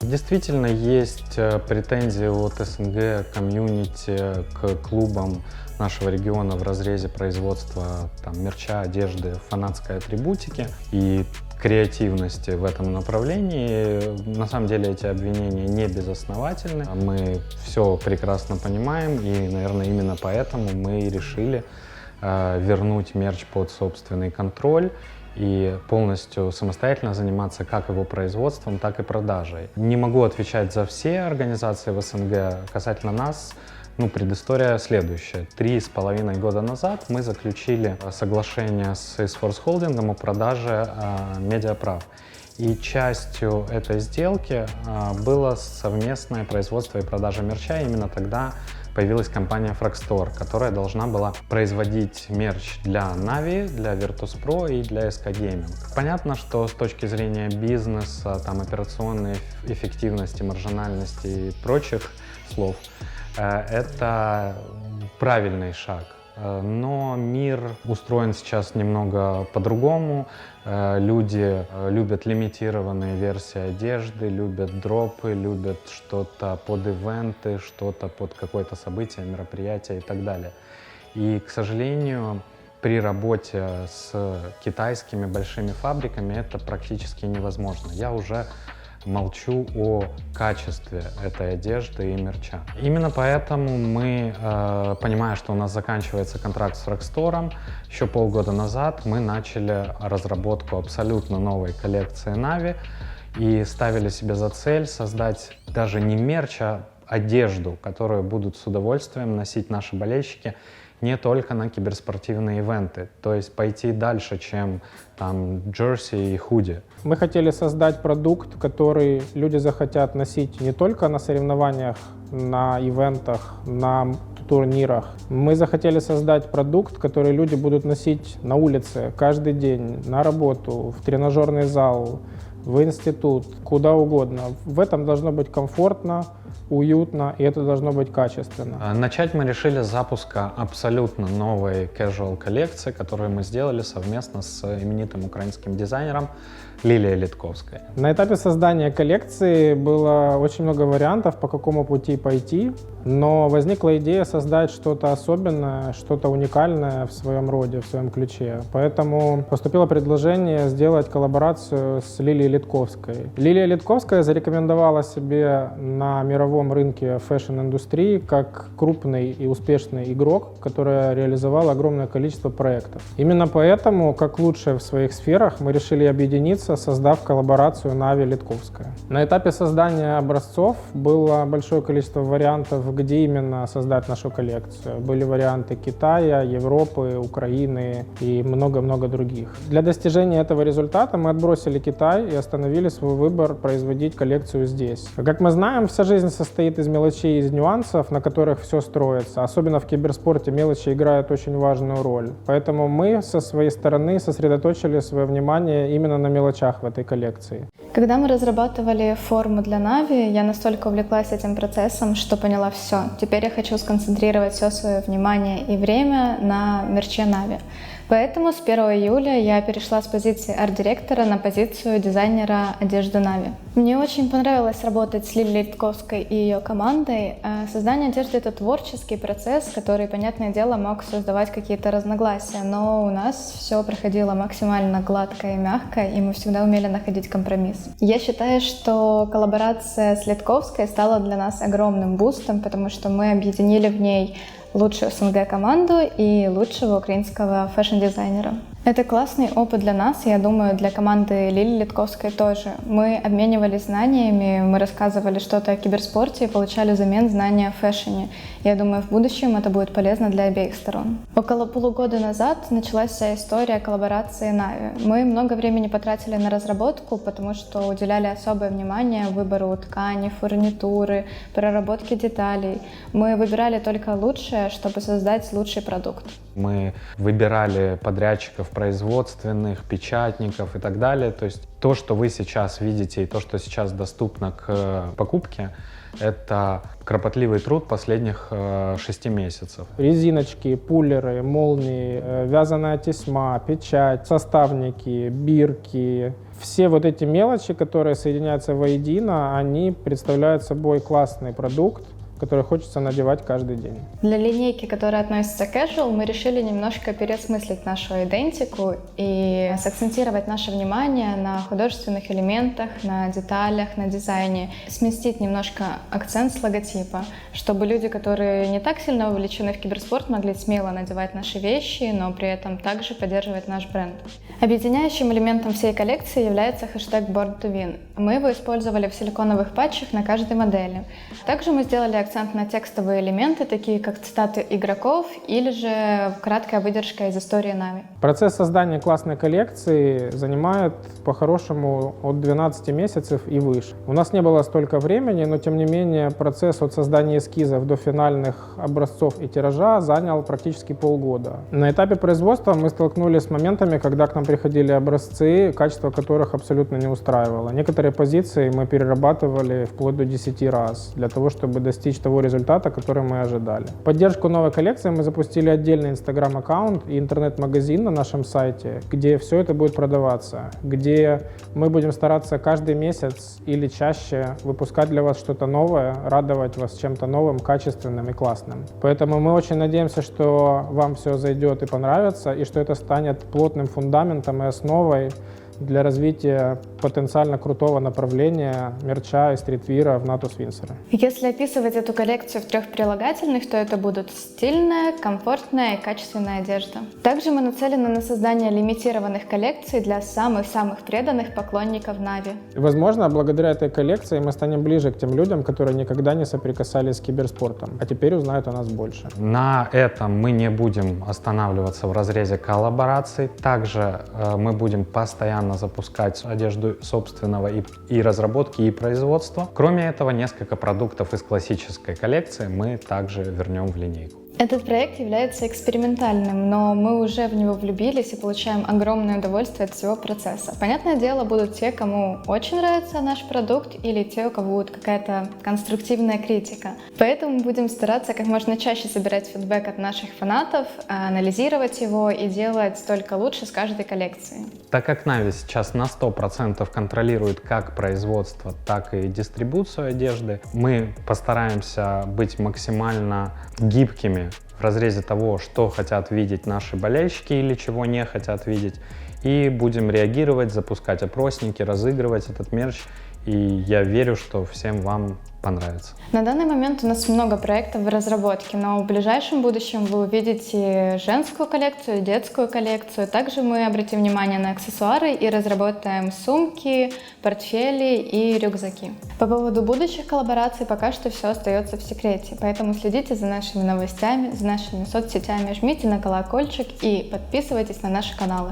Действительно, есть претензии от СНГ комьюнити к клубам нашего региона в разрезе производства мерча, одежды, фанатской атрибутики и креативности в этом направлении. На самом деле эти обвинения не безосновательны. Мы все прекрасно понимаем, и, наверное, именно поэтому мы и решили вернуть мерч под собственный контроль и полностью самостоятельно заниматься как его производством, так и продажей. Не могу отвечать за все организации в СНГ. Касательно нас, предыстория следующая. 3,5 года назад мы заключили соглашение с Salesforce Holding о продаже медиаправ. И частью этой сделки было совместное производство и продажа мерча. Именно тогда появилась компания Fragstore, которая должна была производить мерч для Na'Vi, для Virtus.pro и для SK Gaming. Понятно, что с точки зрения бизнеса, операционной эффективности, маржинальности и прочих слов, это правильный шаг. Но мир устроен сейчас немного по-другому. Люди любят лимитированные версии одежды, любят дропы, любят что-то под ивенты, что-то под какое-то событие, мероприятие и так далее. И, к сожалению, при работе с китайскими большими фабриками это практически невозможно. Я уже молчу о качестве этой одежды и мерча. Именно поэтому мы, понимая, что у нас заканчивается контракт с Fragstore, еще полгода назад мы начали разработку абсолютно новой коллекции Na'Vi и ставили себе за цель создать даже не мерч, а одежду, которую будут с удовольствием носить наши болельщики не только на киберспортивные ивенты, то есть пойти дальше, чем джерси и худи. Мы хотели создать продукт, который люди захотят носить не только на соревнованиях, на ивентах, на турнирах. Мы захотели создать продукт, который люди будут носить на улице каждый день, на работу, в тренажерный зал, в институт, куда угодно. В этом должно быть комфортно, уютно, и это должно быть качественно. Начать мы решили с запуска абсолютно новой casual коллекции, которую мы сделали совместно с именитым украинским дизайнером Лилией Литковской. На этапе создания коллекции было очень много вариантов, по какому пути пойти, но возникла идея создать что-то особенное, что-то уникальное в своем роде, в своем ключе. Поэтому поступило предложение сделать коллаборацию с Лилией Литковской. Лилия Литковская зарекомендовала себе на мировом рынке фэшн-индустрии как крупный и успешный игрок, который реализовал огромное количество проектов. Именно поэтому, как лучшие в своих сферах, мы решили объединиться, создав коллаборацию Na'Vi Литковская. На этапе создания образцов было большое количество вариантов, где именно создать нашу коллекцию. Были варианты Китая, Европы, Украины и много-много других. Для достижения этого результата мы отбросили Китай и остановили свой выбор производить коллекцию здесь. Как мы знаем, вся жизнь состоит из мелочей, из нюансов, на которых все строится. Особенно в киберспорте мелочи играют очень важную роль. Поэтому мы со своей стороны сосредоточили свое внимание именно на мелочах в этой коллекции. Когда мы разрабатывали форму для Na'Vi, я настолько увлеклась этим процессом, что поняла все. Теперь я хочу сконцентрировать все свое внимание и время на мерче Na'Vi. Поэтому с 1 июля я перешла с позиции арт-директора на позицию дизайнера одежды Na'Vi. Мне очень понравилось работать с Лилией Литковской и ее командой. Создание одежды — это творческий процесс, который, понятное дело, мог создавать какие-то разногласия, но у нас все проходило максимально гладко и мягко, и мы всегда умели находить компромисс. Я считаю, что коллаборация с Литковской стала для нас огромным бустом, потому что мы объединили в ней лучшую СНГ команду и лучшего украинского фэшн-дизайнера. Это классный опыт для нас, и, я думаю, для команды Лилии Литковской тоже. Мы обменивались знаниями, мы рассказывали что-то о киберспорте и получали взамен знания о фэшне. Я думаю, в будущем это будет полезно для обеих сторон. Около полугода назад началась вся история коллаборации Na'Vi. Мы много времени потратили на разработку, потому что уделяли особое внимание выбору ткани, фурнитуры, проработке деталей. Мы выбирали только лучшее, чтобы создать лучший продукт. Мы выбирали подрядчиков производственных, печатников и так далее. То есть то, что вы сейчас видите и то, что сейчас доступно к покупке, это кропотливый труд последних 6 месяцев. Резиночки, пуллеры, молнии, вязаная тесьма, печать, составники, бирки. Все вот эти мелочи, которые соединяются воедино, они представляют собой классный продукт, который хочется надевать каждый день. Для линейки, которая относится к casual, мы решили немножко переосмыслить нашу идентику и сакцентировать наше внимание на художественных элементах, на деталях, на дизайне. Сместить немножко акцент с логотипа, чтобы люди, которые не так сильно увлечены в киберспорт, могли смело надевать наши вещи, но при этом также поддерживать наш бренд. Объединяющим элементом всей коллекции является хэштег Born to Win. Мы его использовали в силиконовых патчах на каждой модели. Также мы сделали акцент на текстовые элементы, такие как цитаты игроков или же краткая выдержка из истории Нави. Процесс создания классной коллекции занимает по-хорошему от 12 месяцев и выше. У нас не было столько времени, но тем не менее процесс от создания эскизов до финальных образцов и тиража занял практически полгода. На этапе производства мы столкнулись с моментами, когда к нам приходили образцы, качество которых абсолютно не устраивало. Некоторые позиции мы перерабатывали вплоть до 10 раз для того, чтобы достичь того результата, который мы ожидали. В поддержку новой коллекции мы запустили отдельный Instagram-аккаунт и интернет-магазин на нашем сайте, где все это будет продаваться, где мы будем стараться каждый месяц или чаще выпускать для вас что-то новое, радовать вас чем-то новым, качественным и классным. Поэтому мы очень надеемся, что вам все зайдет и понравится, и что это станет плотным фундаментом и основой для развития потенциально крутого направления мерча и стритвира в Natus Windsor. Если описывать эту коллекцию в 3 прилагательных, то это будут стильная, комфортная и качественная одежда. Также мы нацелены на создание лимитированных коллекций для самых-самых преданных поклонников Нави. Возможно, благодаря этой коллекции мы станем ближе к тем людям, которые никогда не соприкасались с киберспортом, а теперь узнают о нас больше. На этом мы не будем останавливаться в разрезе коллабораций. Также мы будем постоянно запускать одежду собственного и разработки, и производства. Кроме этого, несколько продуктов из классической коллекции мы также вернем в линейку. Этот проект является экспериментальным, но мы уже в него влюбились и получаем огромное удовольствие от всего процесса. Понятное дело, будут те, кому очень нравится наш продукт, или те, у кого будет какая-то конструктивная критика. Поэтому будем стараться как можно чаще собирать фидбэк от наших фанатов, анализировать его и делать только лучше с каждой коллекцией. Так как Нави сейчас на 100% контролирует как производство, так и дистрибуцию одежды, мы постараемся быть максимально гибкими в разрезе того, что хотят видеть наши болельщики или чего не хотят видеть. И будем реагировать, запускать опросники, разыгрывать этот мерч. И я верю, что всем вам понравится. На данный момент у нас много проектов в разработке, но в ближайшем будущем вы увидите женскую коллекцию, детскую коллекцию. Также мы обратим внимание на аксессуары и разработаем сумки, портфели и рюкзаки. По поводу будущих коллабораций пока что все остается в секрете, поэтому следите за нашими новостями, за нашими соцсетями, жмите на колокольчик и подписывайтесь на наши каналы.